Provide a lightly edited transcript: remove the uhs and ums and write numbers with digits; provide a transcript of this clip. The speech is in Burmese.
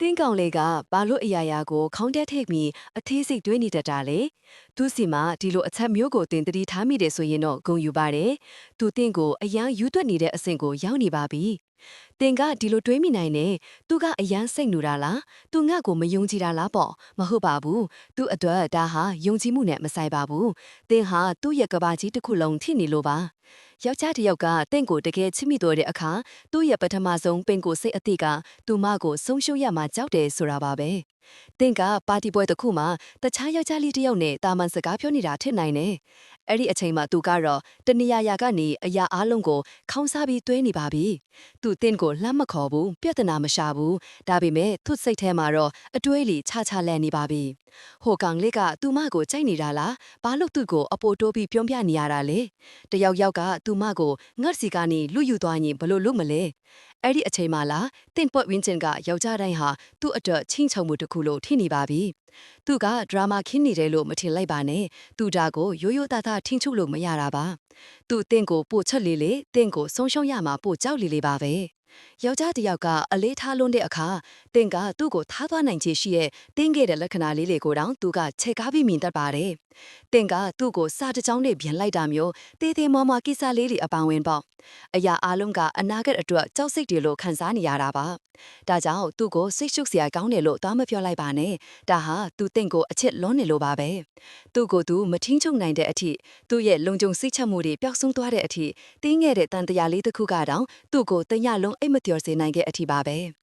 တင်းကောင်လေးကဘာလို့အရာရာကိုခေါင်းတက်ထိတ်ပြီးအသေးစိတ်တွေးနေတတ်တာလဲသူစီမှာဒီလိုအချက်မျိုးကိုတင်တတိထားမိတယ်ဆိုရင်တော့ဂုံယူပါတယ်သူတင့်ကိုအရန်ယူသွက်နေတဲ့အဆင့်ကိုရောက်နေပါပြီတင်ကဒီလိုတွေးမိနိုင်တယ်သူကအရန်စိတ်နူတာလားသူငါ့ကိုမယုံကြည်တာလားပေါ့မဟုတ်ပါဘူးသူအတွက်ဒါဟာယုံကြည်မှုနဲ့မဆိုင်ပါဘူးတင်ဟာသူ့ရဲ့ကဘာကြီးတစ်ခုလုံးထိနေလို့ပါယောက်ျားတစ်ယောက်ကတင့်ကိုတကယ်ချစ်မိတော့တဲ့အခါသူ့ရဲ့ပထမဆုံးပင်ကိုစိတ်အသည့်ကသူမကိုဆုံးရှုံးရမှာကြောက်တယ်ဆိုတာပါပဲ။တင့်ကပါတီပွဲတစ်ခုမှာတခြားယောက်ျားလေးတစ်ယောက်နဲ့တာမန်စကားပြောနေတာထင်နိုင်တယ်။အဲ့ဒီအချိန်မှာသူကတော့တနေရာရာကနေအရာအလုံးကိုခေါင်းစားပြီးသွေးနေပါပြီ။သူတင့်ကိုလှမ်းမခေါ်ဘူးပြဿနာမရှာဘူး။ဒါပေမဲ့သူ့စိတ်ထဲမှာတော့အတွေးလီချချလန့်နေပါပြီ။ဟိုကောင်လေးကသူမကိုကြိုက်နေတာလား။ဘာလို့သူ့ကိုအပိုတိုးပြီးပြုံးပြနေရတာလဲ။တယောက်ကသူမကိုငတ်စီကနေလူယူသွားရင်ဘလို့လုပ်မလဲ။အဲ့ဒီအချိန်မှလားတင့်ပွက်ဝင်းကျင်ကယောက်ျားတိုင်းဟာသူ့အတွက်ချင်းချုံမှုတစ်ခုလို့ထိနေပါပြီ။သူကဒရာမာခင်းနေတယ်လို့မထင်လိုက်ပါနဲ့။သူဒါကိုရိုးရိုးသားသားထင်းချုပ်လို့မရတာပါ။သူတင့်ကိုပို့ချက်လေးလေးတင့်ကိုဆုံးရှုံးရမှာပို့ကြောက်လေးလေးပါပဲ။ယောက်ျားတစ်ယောက်ကအလေးထားလွန်းတဲ့အခါတင်ကသူ့ကိုထားသွားနိုင်ချေရှိရဲ့တင်းခဲ့တဲ့လက္ခဏာလေးတွေကိုတောင်သူကချက်ကားပြီးမြင်တတ်ပါတယ်။တင်ကသူ့ကိုစာတစ်ကြောင်းနဲ့ပြန်လိုက်တာမျိုးတေးသေးမောမောကိစ္စလေးတွေအပောင်ဝင်ပေါ့။အရာအလုံးကအနာဂတ်အတွက်ကြောက်စိတ်တွေလို့ခံစားနေရတာပါ။ဒါကြောင့်သူ့ကိုစိတ်ရှုပ်စရာကောင်းတယ်လို့တောင်းမပြောလိုက်ပါနဲ့။ဒါဟာသူတင့်ကိုအချစ်လွန်းနေလို့ပါပဲ။သူ့ကိုသူမထင်းချုံနိုင်တဲ့အထိသူ့ရဲ့လုံခြုံစိတ်ချမှုတွေပျောက်ဆုံးသွားတဲ့အထိတင်းခဲ့တဲ့တန်တရားလေးတစ်ခုကတောင်သူ့ကိုတညလုံးအိတ်မပြော်စေနိုင်ခဲ့အထိပါပဲ။